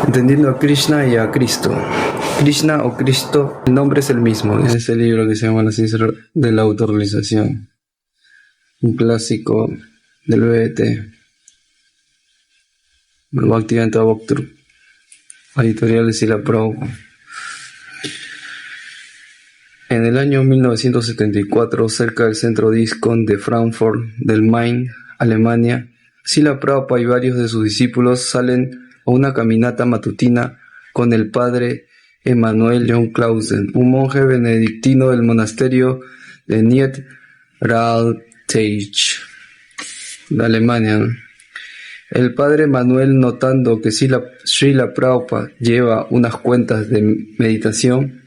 Entendiendo a Krishna y a Cristo. Krishna o Cristo, el nombre es el mismo. Es este libro que se llama La ciencia de la autorrealización. Un clásico del BBT. Bhaktivedanta Bhaktur. Editorial de Srila Prabhupada. En el año 1974, cerca del centro de ISKCON de Frankfurt del Main, Alemania, Srila Prabhupada y varios de sus discípulos salen a una caminata matutina con el padre Emanuel John Clausen, un monje benedictino del monasterio de Niederaltaich, de Alemania. El padre Manuel, notando que Srila Prabhupada lleva unas cuentas de meditación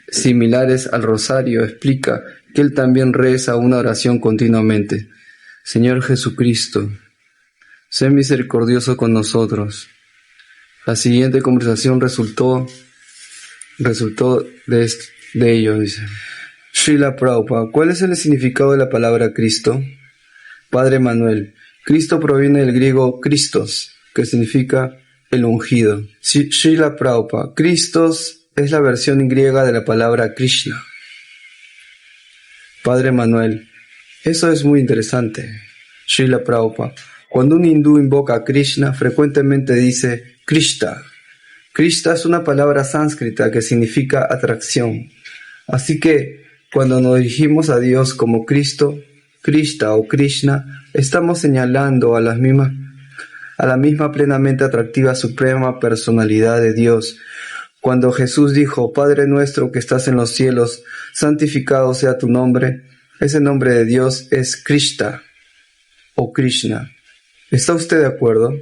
similares al rosario, explica que él también reza una oración continuamente. Señor Jesucristo, sé misericordioso con nosotros. La siguiente conversación resultó de ello, dice. Srila Prabhupada, ¿cuál es el significado de la palabra Cristo? Padre Manuel, Cristo proviene del griego Christos, que significa el ungido. Srila Prabhupada, Christos es la versión griega de la palabra Krishna. Padre Manuel, eso es muy interesante. Srila Prabhupada, cuando un hindú invoca a Krishna, frecuentemente dice Krishna. Krishna es una palabra sánscrita que significa atracción. Así que, cuando nos dirigimos a Dios como Cristo, Krishna o Krishna, estamos señalando a la misma plenamente atractiva suprema personalidad de Dios. Cuando Jesús dijo, Padre nuestro que estás en los cielos, santificado sea tu nombre, ese nombre de Dios es Krishna o Krishna. ¿Está usted de acuerdo?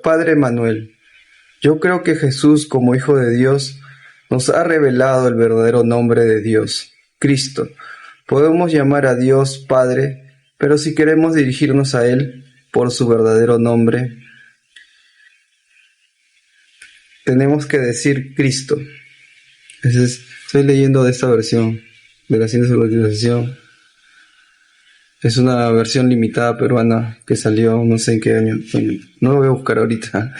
Padre Manuel, yo creo que Jesús, como Hijo de Dios, nos ha revelado el verdadero nombre de Dios, Cristo. Podemos llamar a Dios Padre, pero si queremos dirigirnos a Él por su verdadero nombre, tenemos que decir Cristo. Estoy leyendo de esta versión de la ciencia de la autorrealización. Es una versión limitada peruana que salió no sé en qué año. No lo voy a buscar ahorita.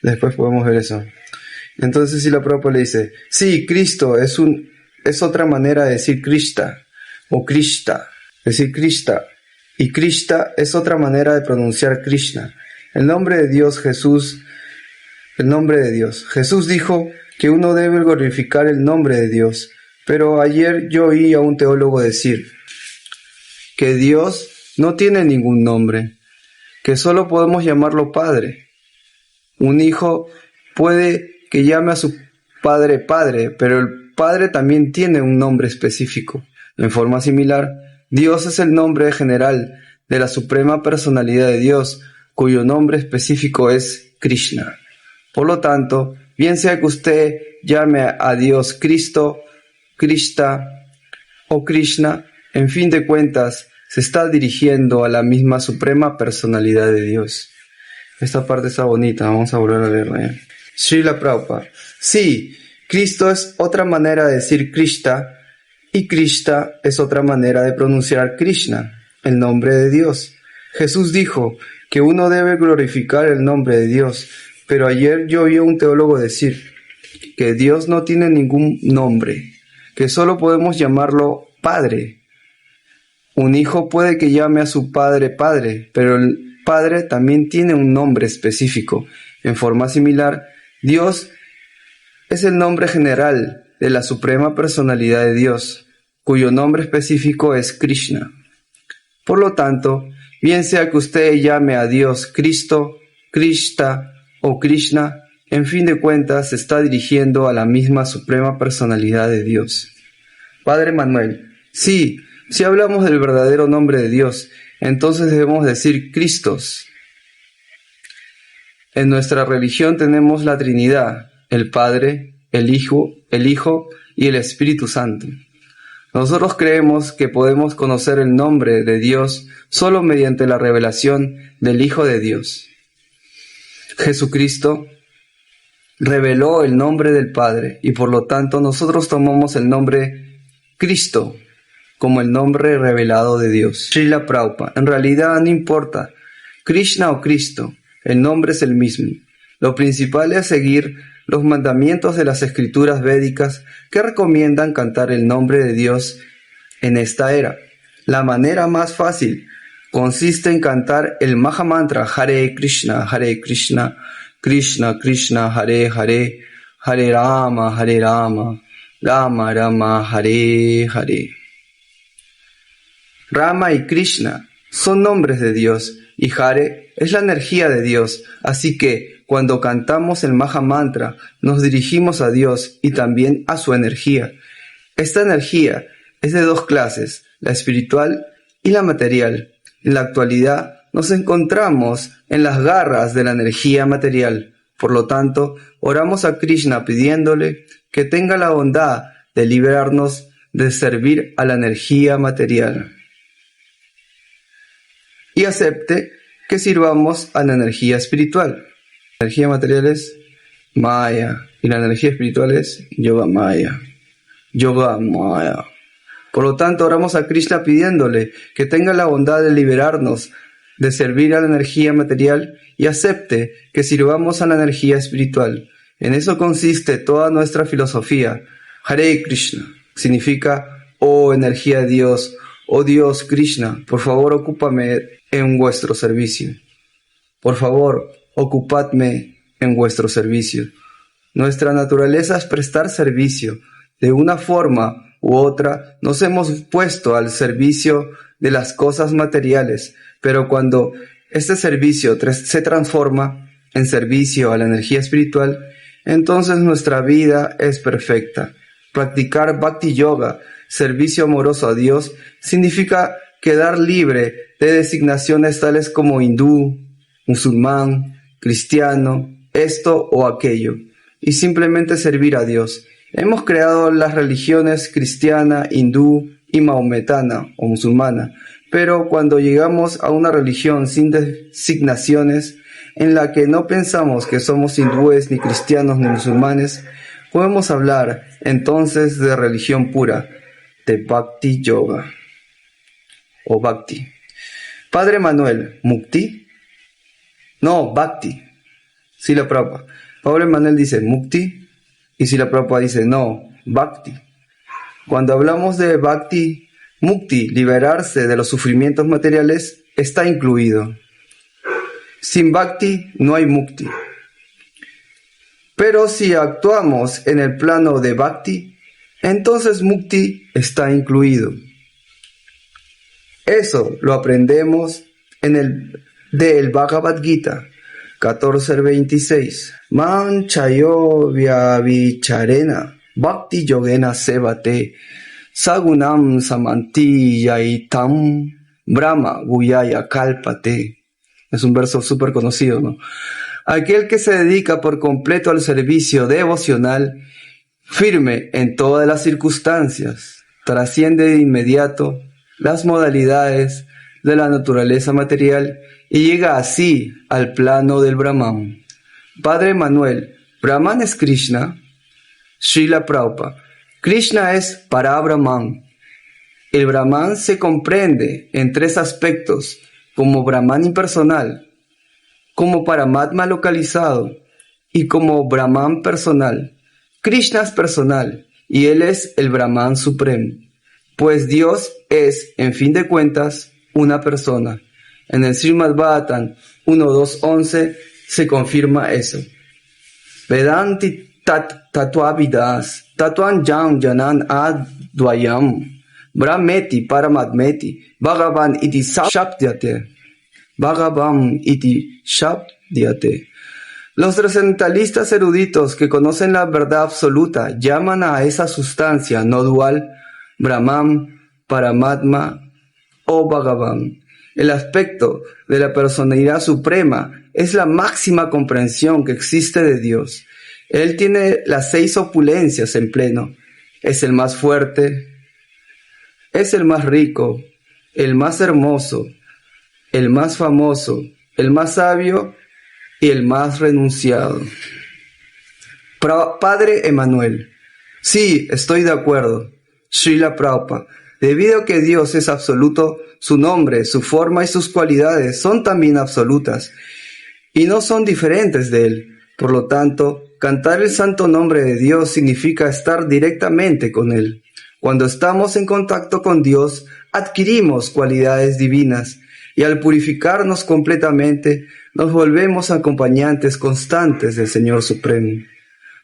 Después podemos ver eso. Entonces Srila Prabhupada le dice, sí, Cristo es otra manera de decir Krishna o Krishna. Decir Krishna. Y Krishna es otra manera de pronunciar Krishna. El nombre de Dios, Jesús. El nombre de Dios. Jesús dijo que uno debe glorificar el nombre de Dios. Pero ayer yo oí a un teólogo decir que Dios no tiene ningún nombre, que solo podemos llamarlo Padre. Un hijo puede que llame a su padre Padre, pero el Padre también tiene un nombre específico. En forma similar, Dios es el nombre general de la suprema personalidad de Dios, cuyo nombre específico es Krishna. Por lo tanto, bien sea que usted llame a Dios Cristo, Krishna o Krishna, en fin de cuentas, se está dirigiendo a la misma suprema personalidad de Dios. Esta parte está bonita, vamos a volver a leerla. Srila Prabhupada. Sí, Cristo es otra manera de decir Krishna y Krishna es otra manera de pronunciar Krishna, el nombre de Dios. Jesús dijo que uno debe glorificar el nombre de Dios, pero ayer yo oí a un teólogo decir que Dios no tiene ningún nombre, que solo podemos llamarlo Padre. Un hijo puede que llame a su padre Padre, pero el Padre también tiene un nombre específico. En forma similar, Dios es el nombre general de la suprema personalidad de Dios, cuyo nombre específico es Krishna. Por lo tanto, bien sea que usted llame a Dios Cristo, Krishna o Krishna, en fin de cuentas se está dirigiendo a la misma suprema personalidad de Dios. Padre Manuel, sí, si hablamos del verdadero nombre de Dios, entonces debemos decir Cristos. En nuestra religión tenemos la Trinidad, el Padre, el Hijo y el Espíritu Santo. Nosotros creemos que podemos conocer el nombre de Dios solo mediante la revelación del Hijo de Dios. Jesucristo reveló el nombre del Padre y por lo tanto nosotros tomamos el nombre Cristo como el nombre revelado de Dios. Srila Prabhupada, en realidad no importa, Krishna o Cristo, el nombre es el mismo. Lo principal es seguir los mandamientos de las escrituras védicas que recomiendan cantar el nombre de Dios en esta era. La manera más fácil consiste en cantar el Mahamantra Hare Krishna, Krishna Krishna, Hare Hare, Hare Rama, Rama Rama, Hare Hare. Rama y Krishna son nombres de Dios y Hare es la energía de Dios, así que cuando cantamos el Mahamantra nos dirigimos a Dios y también a su energía. Esta energía es de dos clases, la espiritual y la material. En la actualidad nos encontramos en las garras de la energía material. Por lo tanto, oramos a Krishna pidiéndole que tenga la bondad de liberarnos de servir a la energía material y acepte que sirvamos a la energía espiritual. La energía material es Maya y la energía espiritual es Yoga Maya. Por lo tanto, oramos a Krishna pidiéndole que tenga la bondad de liberarnos de servir a la energía material y acepte que sirvamos a la energía espiritual. En eso consiste toda nuestra filosofía. Hare Krishna significa, oh energía de Dios, oh Dios Krishna, por favor ocúpame en vuestro servicio. Por favor, ocupadme en vuestro servicio. Nuestra naturaleza es prestar servicio. De una forma u otra nos hemos puesto al servicio de las cosas materiales, pero cuando este servicio se transforma en servicio a la energía espiritual, entonces nuestra vida es perfecta. Practicar Bhakti Yoga, servicio amoroso a Dios, significa quedar libre de designaciones tales como hindú, musulmán, cristiano, esto o aquello, y simplemente servir a Dios. Hemos creado las religiones cristiana, hindú y maometana o musulmana, pero cuando llegamos a una religión sin designaciones, en la que no pensamos que somos hindúes, ni cristianos, ni musulmanes, podemos hablar entonces de religión pura, de Bhakti Yoga o Bhakti. Padre Manuel, ¿Mukti? No, Bhakti. Srila Prabhupada. Padre Manuel dice Mukti y Srila Prabhupada dice no, Bhakti. Cuando hablamos de Bhakti, Mukti, liberarse de los sufrimientos materiales, está incluido. Sin Bhakti no hay Mukti. Pero si actuamos en el plano de Bhakti, entonces Mukti está incluido. Eso lo aprendemos del Bhagavad Gita 14:26. Man chayo vyavicharena bhakti yogena sevate sagunam samanti yaitam brahma guyaya kalpate. Es un verso súper conocido, ¿no? Aquel que se dedica por completo al servicio devocional, firme en todas las circunstancias, trasciende de inmediato las modalidades de la naturaleza material y llega así al plano del Brahman. Padre Manuel, Brahman es Krishna. Srila Prabhupada, Krishna es para Brahman. El Brahman se comprende en tres aspectos, como Brahman impersonal, como Paramatma localizado y como Brahman personal. Krishna es personal y él es el Brahman supremo, pues Dios es, en fin de cuentas, una persona. En el Srimad Bhagavatam 1.2.11 se confirma eso. Vedanti tatuavidas tatuan jam janan advayam brahmeti paramatmeti bhagavan iti shabdyate bhagavam iti shabdyate. Los trascendentalistas eruditos que conocen la verdad absoluta llaman a esa sustancia no dual Brahman, Paramatma o Bhagavan. El aspecto de la personalidad suprema es la máxima comprensión que existe de Dios. Él tiene las 6 opulencias en pleno. Es el más fuerte, es el más rico, el más hermoso, el más famoso, el más sabio y el más renunciado. Padre Emanuel, sí, estoy de acuerdo. Srila Prabhupada, debido a que Dios es absoluto, su nombre, su forma y sus cualidades son también absolutas y no son diferentes de Él. Por lo tanto, cantar el santo nombre de Dios significa estar directamente con Él. Cuando estamos en contacto con Dios, adquirimos cualidades divinas y al purificarnos completamente, nos volvemos acompañantes constantes del Señor Supremo.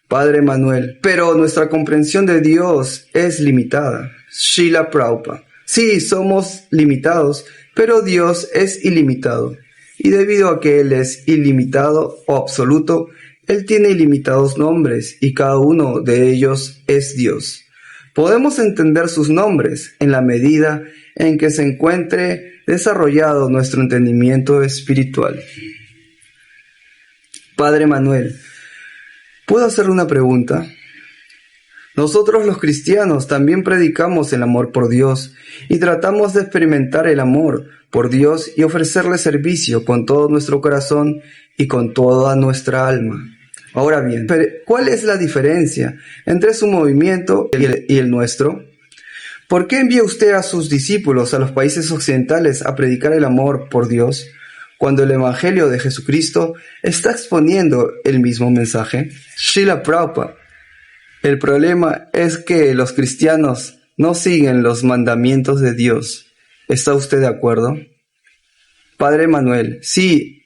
Padre Manuel, pero nuestra comprensión de Dios es limitada. Srila Prabhupada. Sí, somos limitados, pero Dios es ilimitado. Y debido a que Él es ilimitado o absoluto, Él tiene ilimitados nombres y cada uno de ellos es Dios. Podemos entender sus nombres en la medida en que se encuentre desarrollado nuestro entendimiento espiritual. Padre Manuel, ¿puedo hacerle una pregunta? Nosotros los cristianos también predicamos el amor por Dios y tratamos de experimentar el amor por Dios y ofrecerle servicio con todo nuestro corazón y con toda nuestra alma. Ahora bien, ¿cuál es la diferencia entre su movimiento y el nuestro? ¿Por qué envía usted a sus discípulos a los países occidentales a predicar el amor por Dios, cuando el Evangelio de Jesucristo está exponiendo el mismo mensaje? Srila Prabhupada, el problema es que los cristianos no siguen los mandamientos de Dios. ¿Está usted de acuerdo? Padre Manuel, sí,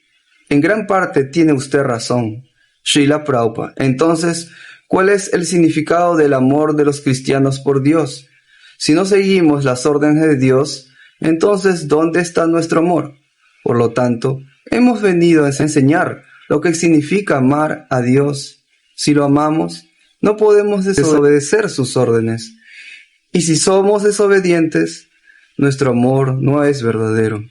en gran parte tiene usted razón. Srila Prabhupada, entonces, ¿cuál es el significado del amor de los cristianos por Dios? Si no seguimos las órdenes de Dios, entonces, ¿dónde está nuestro amor? Por lo tanto, hemos venido a enseñar lo que significa amar a Dios. Si lo amamos, no podemos desobedecer sus órdenes. Y si somos desobedientes, nuestro amor no es verdadero.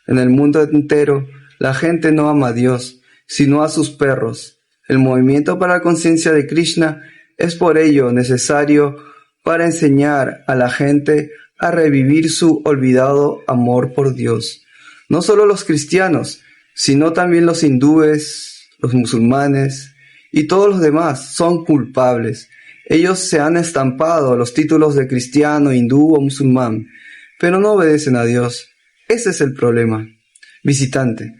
En el mundo entero, la gente no ama a Dios, sino a sus perros. El movimiento para la conciencia de Krishna es por ello necesario para enseñar a la gente a revivir su olvidado amor por Dios. No solo los cristianos, sino también los hindúes, los musulmanes y todos los demás son culpables. Ellos se han estampado los títulos de cristiano, hindú o musulmán, pero no obedecen a Dios. Ese es el problema. Visitante,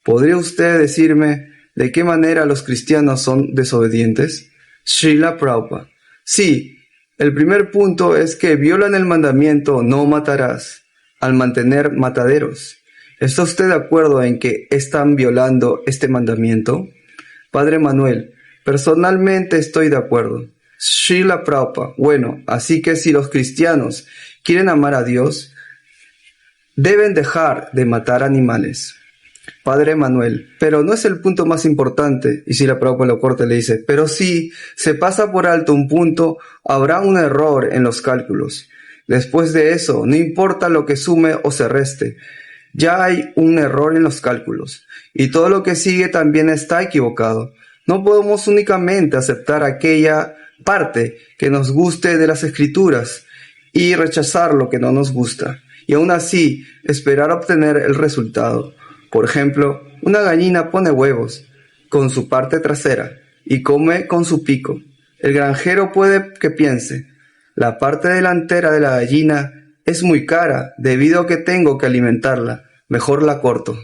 ¿podría usted decirme de qué manera los cristianos son desobedientes? Srila Prabhupada. Sí, el primer punto es que violan el mandamiento no matarás al mantener mataderos. ¿Está usted de acuerdo en que están violando este mandamiento? Padre Manuel, personalmente estoy de acuerdo. Srila Prabhupada. Bueno, así que si los cristianos quieren amar a Dios, deben dejar de matar animales. Padre Manuel, pero no es el punto más importante. Y si la Prabhupada lo corta, le dice, pero si se pasa por alto un punto, habrá un error en los cálculos. Después de eso, no importa lo que sume o se reste, ya hay un error en los cálculos. Y todo lo que sigue también está equivocado. No podemos únicamente aceptar aquella parte que nos guste de las escrituras y rechazar lo que no nos gusta. Y aún así, esperar obtener el resultado. Por ejemplo, una gallina pone huevos con su parte trasera y come con su pico. El granjero puede que piense, la parte delantera de la gallina es muy cara debido a que tengo que alimentarla, mejor la corto.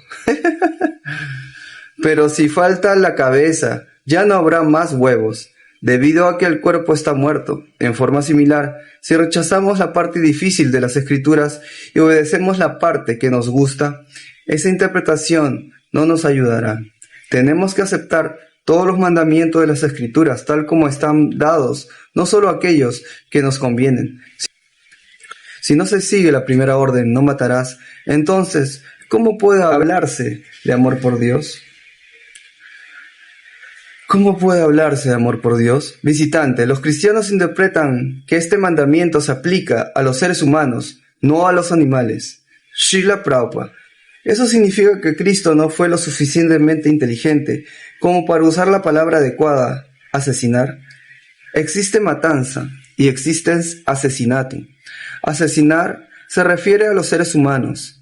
Pero si falta la cabeza, ya no habrá más huevos, debido a que el cuerpo está muerto. En forma similar, si rechazamos la parte difícil de las escrituras y obedecemos la parte que nos gusta, esa interpretación no nos ayudará. Tenemos que aceptar todos los mandamientos de las escrituras tal como están dados, no solo aquellos que nos convienen. Si no se sigue la primera orden, no matarás, entonces, ¿cómo puede hablarse de amor por Dios? ¿Cómo puede hablarse de amor por Dios? Visitante, los cristianos interpretan que este mandamiento se aplica a los seres humanos, no a los animales. Srila Prabhupada. Eso significa que Cristo no fue lo suficientemente inteligente como para usar la palabra adecuada, asesinar. Existe matanza y existe asesinato. Asesinar se refiere a los seres humanos.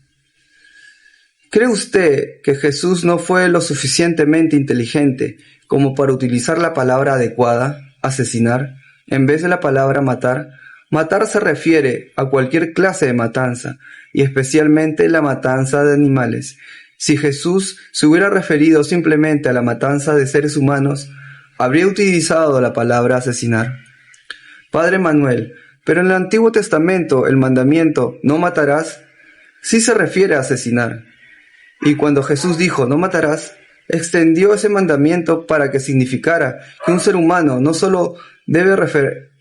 ¿Cree usted que Jesús no fue lo suficientemente inteligente como para utilizar la palabra adecuada, asesinar, en vez de la palabra matar? Matar se refiere a cualquier clase de matanza, y especialmente la matanza de animales. Si Jesús se hubiera referido simplemente a la matanza de seres humanos, habría utilizado la palabra asesinar. Padre Manuel, pero en el Antiguo Testamento el mandamiento «no matarás» sí se refiere a asesinar. Y cuando Jesús dijo «no matarás», extendió ese mandamiento para que significara que un ser humano no solo debe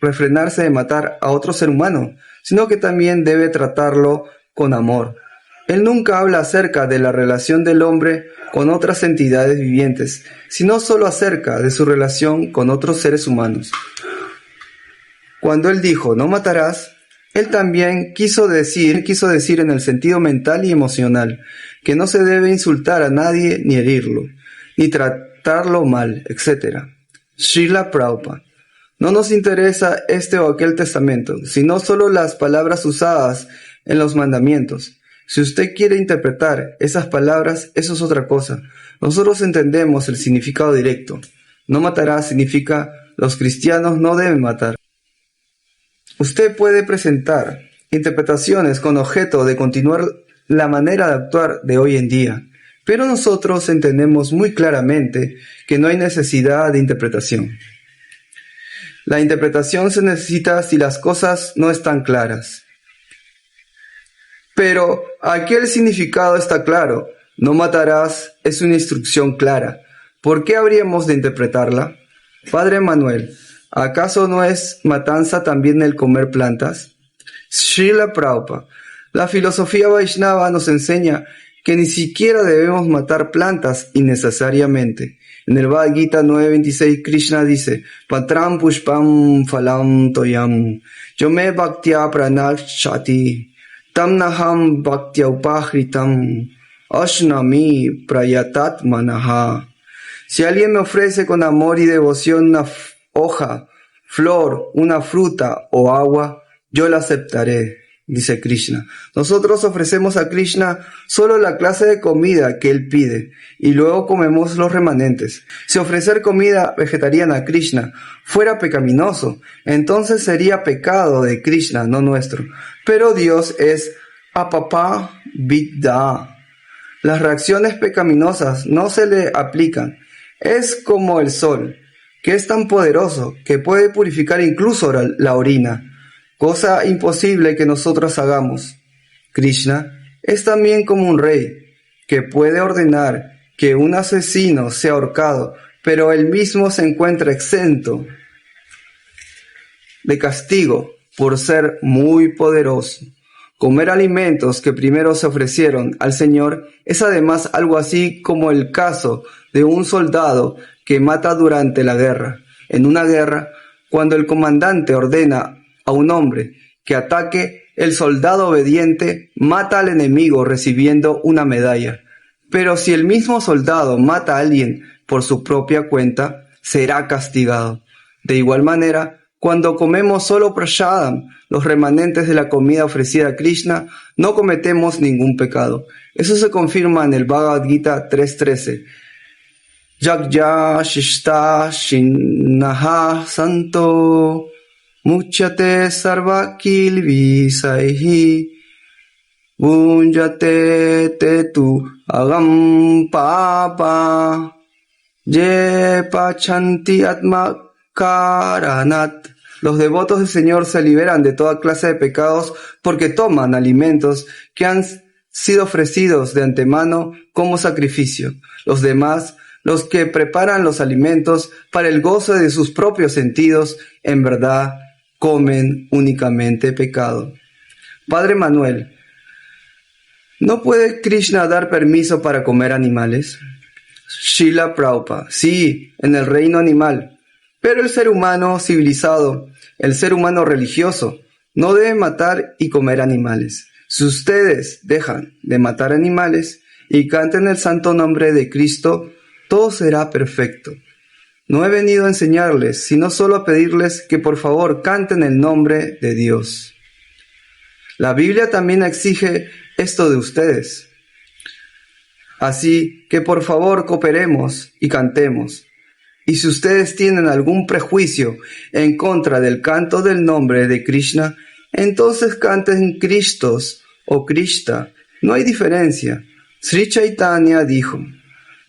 refrenarse de matar a otro ser humano, sino que también debe tratarlo con amor. Él nunca habla acerca de la relación del hombre con otras entidades vivientes, sino solo acerca de su relación con otros seres humanos. Cuando él dijo «no matarás», él también quiso decir en el sentido mental y emocional, que no se debe insultar a nadie ni herirlo, ni tratarlo mal, etc. Srila Prabhupada. No nos interesa este o aquel testamento, sino solo las palabras usadas en los mandamientos. Si usted quiere interpretar esas palabras, eso es otra cosa. Nosotros entendemos el significado directo. No matarás significa los cristianos no deben matar. Usted puede presentar interpretaciones con objeto de continuar la manera de actuar de hoy en día, pero nosotros entendemos muy claramente que no hay necesidad de interpretación. La interpretación se necesita si las cosas no están claras. Pero aquí el significado está claro. No matarás es una instrucción clara. ¿Por qué habríamos de interpretarla? Padre Manuel, ¿acaso no es matanza también el comer plantas? Srila Prabhupada, la filosofía Vaishnava nos enseña que ni siquiera debemos matar plantas innecesariamente. En el Bhagavad Gita 9.26, Krishna dice, Patram pushpam phalam toyam, yome bhaktya pranakshati, tam naham bhaktya upahritam, ashnami prayatat manaha. Si alguien me ofrece con amor y devoción una hoja, flor, una fruta o agua, yo la aceptaré, dice Krishna. Nosotros ofrecemos a Krishna solo la clase de comida que él pide y luego comemos los remanentes. Si ofrecer comida vegetariana a Krishna fuera pecaminoso, entonces sería pecado de Krishna, no nuestro. Pero Dios es apapa vidya. Las reacciones pecaminosas no se le aplican. Es como el sol, que es tan poderoso que puede purificar incluso la orina, cosa imposible que nosotros hagamos. Krishna es también como un rey, que puede ordenar que un asesino sea ahorcado, pero él mismo se encuentra exento de castigo por ser muy poderoso. Comer alimentos que primero se ofrecieron al Señor es además algo así como el caso de un soldado que mata durante la guerra. En una guerra, cuando el comandante ordena a un hombre que ataque, el soldado obediente mata al enemigo recibiendo una medalla. Pero si el mismo soldado mata a alguien por su propia cuenta, será castigado. De igual manera, cuando comemos solo prasadam, los remanentes de la comida ofrecida a Krishna, no cometemos ningún pecado. Eso se confirma en el Bhagavad Gita 3.13. Yagya shishta shinnaha santo muchyate sarva kilvisaihi bunjate te tu agam papa ye pachanti atma karanat. Los devotos del Señor se liberan de toda clase de pecados porque toman alimentos que han sido ofrecidos de antemano como sacrificio. Los demás, los que preparan los alimentos para el gozo de sus propios sentidos, en verdad comen únicamente pecado. Padre Manuel, ¿no puede Krishna dar permiso para comer animales? Srila Prabhupada, sí, en el reino animal. Pero el ser humano civilizado, el ser humano religioso, no debe matar y comer animales. Si ustedes dejan de matar animales y canten el santo nombre de Cristo, todo será perfecto. No he venido a enseñarles, sino solo a pedirles que por favor canten el nombre de Dios. La Biblia también exige esto de ustedes. Así que por favor cooperemos y cantemos. Y si ustedes tienen algún prejuicio en contra del canto del nombre de Krishna, entonces canten Kristos o Krishna. No hay diferencia. Sri Chaitanya dijo,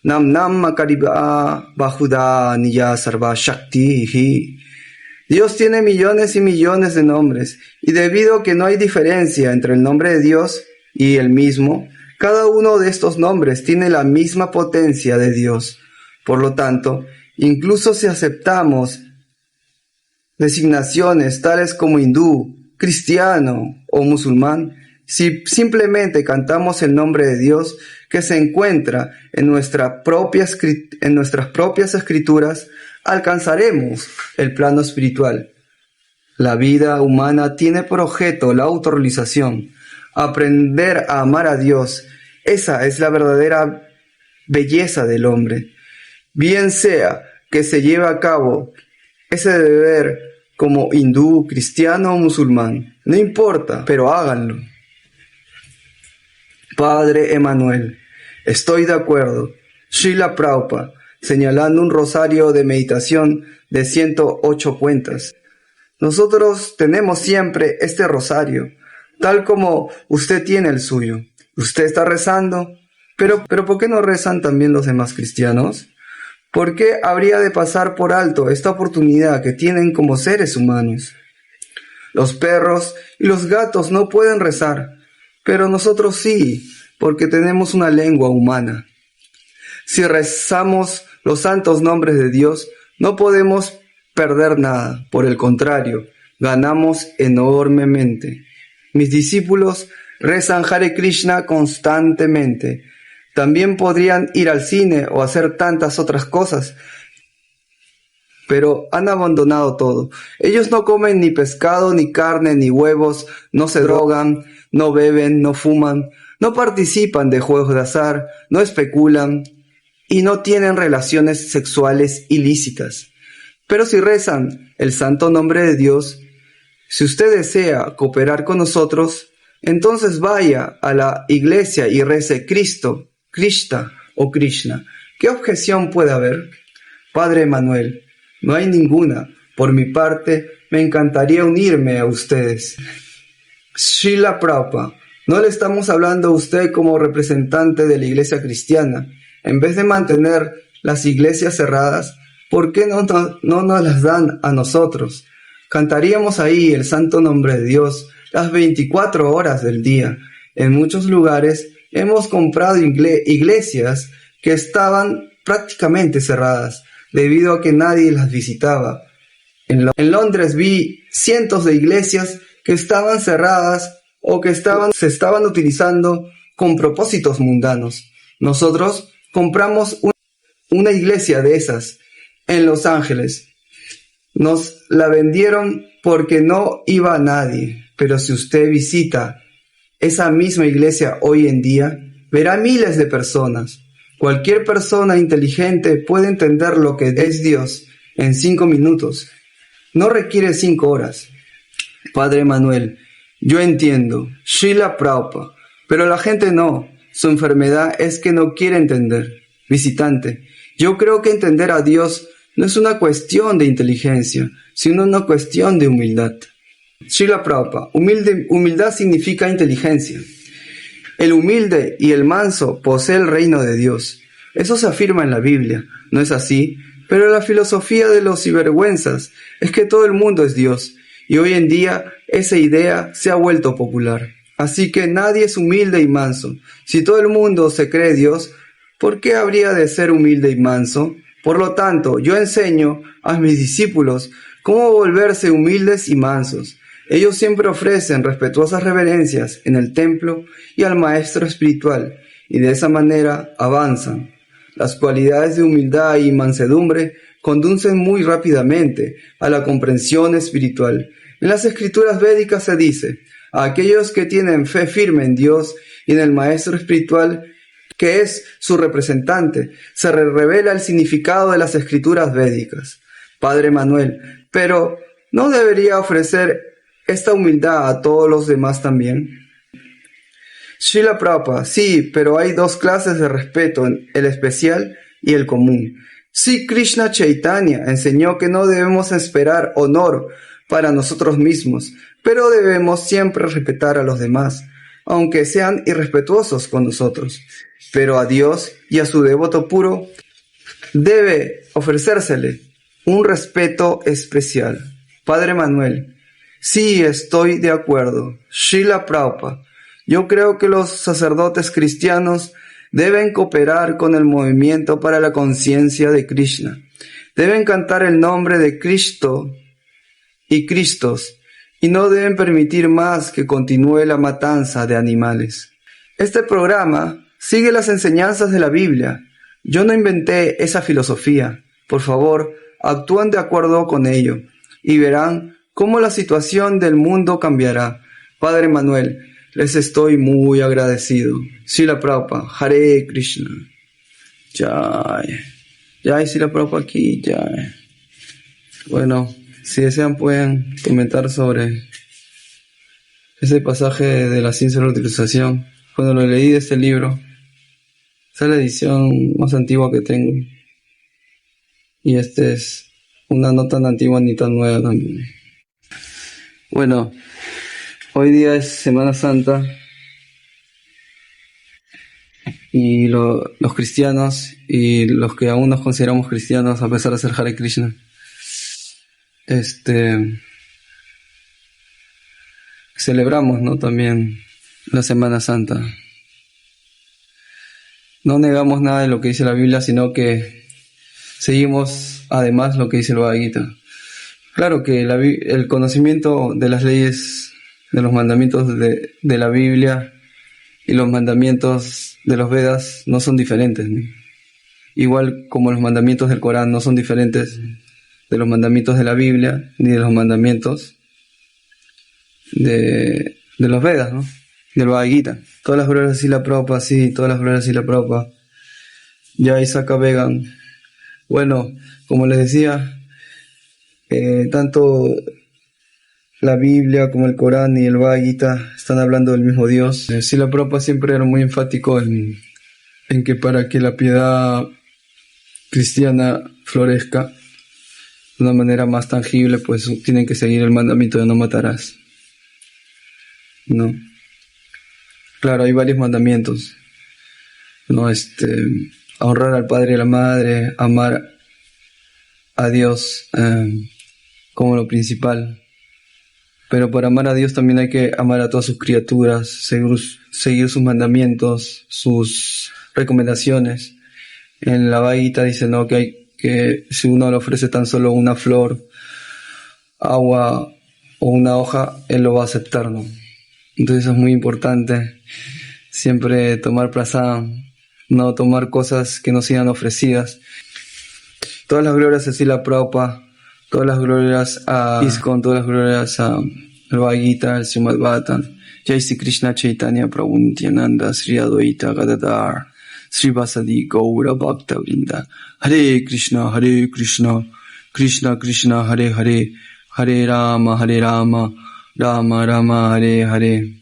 Nam Nam Makariba Bahuda Niya Sarva Shakti. Dios tiene millones y millones de nombres, y debido a que no hay diferencia entre el nombre de Dios y el mismo, cada uno de estos nombres tiene la misma potencia de Dios. Por lo tanto, incluso si aceptamos designaciones tales como hindú, cristiano o musulmán, si simplemente cantamos el nombre de Dios que se encuentra en nuestras propias escrituras, alcanzaremos el plano espiritual. La vida humana tiene por objeto la autorrealización, aprender a amar a Dios. Esa es la verdadera belleza del hombre. Bien sea que se lleve a cabo ese deber como hindú, cristiano o musulmán, no importa, pero háganlo. Padre Emanuel, estoy de acuerdo. Srila Prabhupada, señalando un rosario de meditación de 108 cuentas. Nosotros tenemos siempre este rosario, tal como usted tiene el suyo. Usted está rezando, pero ¿por qué no rezan también los demás cristianos? ¿Por qué habría de pasar por alto esta oportunidad que tienen como seres humanos? Los perros y los gatos no pueden rezar, pero nosotros sí, porque tenemos una lengua humana. Si rezamos los santos nombres de Dios, no podemos perder nada. Por el contrario, ganamos enormemente. Mis discípulos rezan Hare Krishna constantemente. También podrían ir al cine o hacer tantas otras cosas, pero han abandonado todo. Ellos no comen ni pescado, ni carne, ni huevos, no se drogan, no beben, no fuman, no participan de juegos de azar, no especulan y no tienen relaciones sexuales ilícitas. Pero si rezan el santo nombre de Dios, si usted desea cooperar con nosotros, entonces vaya a la iglesia y rece Cristo, Krishna o Krishna. ¿Qué objeción puede haber? Padre Emanuel, no hay ninguna. Por mi parte, me encantaría unirme a ustedes. Srila Prabhupada, no le estamos hablando a usted como representante de la iglesia cristiana. En vez de mantener las iglesias cerradas, ¿por qué no nos las dan a nosotros? Cantaríamos ahí el santo nombre de Dios las 24 horas del día. En muchos lugares hemos comprado iglesias que estaban prácticamente cerradas, debido a que nadie las visitaba. En Londres vi cientos de iglesias que estaban cerradas o que se estaban utilizando con propósitos mundanos. Nosotros compramos una iglesia de esas en Los Ángeles. Nos la vendieron porque no iba a nadie, pero si usted visita esa misma iglesia hoy en día, verá miles de personas. Cualquier persona inteligente puede entender lo que es Dios en 5 minutos. No requiere 5 horas. Padre Manuel, yo entiendo, Srila Prabhupada, pero la gente no. Su enfermedad es que no quiere entender. Visitante, yo creo que entender a Dios no es una cuestión de inteligencia, sino una cuestión de humildad. Srila Prabhupada, humildad significa inteligencia. El humilde y el manso posee el reino de Dios. Eso se afirma en la Biblia, ¿no es así? Pero la filosofía de los sinvergüenzas es que todo el mundo es Dios, y hoy en día esa idea se ha vuelto popular. Así que nadie es humilde y manso. Si todo el mundo se cree Dios, ¿por qué habría de ser humilde y manso? Por lo tanto, yo enseño a mis discípulos cómo volverse humildes y mansos. Ellos siempre ofrecen respetuosas reverencias en el templo y al maestro espiritual, y de esa manera avanzan. Las cualidades de humildad y mansedumbre conducen muy rápidamente a la comprensión espiritual. En las escrituras védicas se dice, a aquellos que tienen fe firme en Dios y en el maestro espiritual, que es su representante, se revela el significado de las escrituras védicas. Padre Manuel, pero ¿no debería ofrecer esta humildad a todos los demás también? Srila Prabhupada, sí, pero hay 2 clases de respeto, el especial y el común. Sí, Krishna Chaitanya enseñó que no debemos esperar honor para nosotros mismos, pero debemos siempre respetar a los demás. aunque sean irrespetuosos con nosotros. Pero a Dios y a su devoto puro debe ofrecérsele un respeto especial. Padre Manuel: sí, estoy de acuerdo. Srila Prabhupada: yo creo que los sacerdotes cristianos deben cooperar con el movimiento para la conciencia de Krishna. Deben cantar el nombre de Cristo y Cristos, y no deben permitir más que continúe la matanza de animales. Este programa sigue las enseñanzas de la Biblia. Yo no inventé esa filosofía. Por favor, actúen de acuerdo con ello, y verán cómo la situación del mundo cambiará. Padre Manuel, les estoy muy agradecido. Srila Prabhupada, Hare Krishna. Jai. Jai Srila Prabhupada aquí, Jai. Bueno, si desean pueden comentar sobre ese pasaje de la ciencia de la utilización. Cuando lo leí de este libro, esa es la edición más antigua que tengo. Y este es una no tan antigua ni tan nueva también. Bueno, hoy día es Semana Santa y los cristianos y los que aún nos consideramos cristianos a pesar de ser Hare Krishna, celebramos, ¿no?, también la Semana Santa. No negamos nada de lo que dice la Biblia, sino que seguimos además lo que dice el Bhagavad Gita. Claro que el conocimiento de las leyes, de los mandamientos de la Biblia y los mandamientos de los Vedas no son diferentes, ¿no? Igual como los mandamientos del Corán no son diferentes de los mandamientos de la Biblia ni de los mandamientos de los Vedas, ¿no?, del Bhagavad Gita. Todas las glorias de Srila Prabhupada, sí, todas las glorias de Srila Prabhupada. Ya Isaka Vegan. Bueno, como les decía, tanto la Biblia como el Corán y el Bhagavad Gita están hablando del mismo Dios. Srila Prabhupada siempre era muy enfático en que para que la piedad cristiana florezca de una manera más tangible, pues tienen que seguir el mandamiento de no matarás, ¿no? Claro, hay varios mandamientos, ¿no? Honrar al padre y a la madre, amar a Dios como lo principal. Pero para amar a Dios también hay que amar a todas sus criaturas, seguir sus mandamientos, sus recomendaciones. En la Bhagavad Gita dice, ¿no?, que si uno le ofrece tan solo una flor, agua o una hoja, él lo va a aceptar, ¿no? Entonces es muy importante siempre tomar prasadam, no tomar cosas que no sean ofrecidas. Todas las glorias a Srila Prabhupada, todas las glorias a ISKCON, todas las glorias a Bhagavad Gita, al Srimad Bhagavatam. Jai Sri Krishna Chaitanya Prabhu Nityananda Sri Advaita Gadadhar Sri Vasadi Gaura Bhakta Vrinda. Hare Krishna, Krishna Krishna, Hare Hare, Hare Rama, Rama Rama, Hare Hare.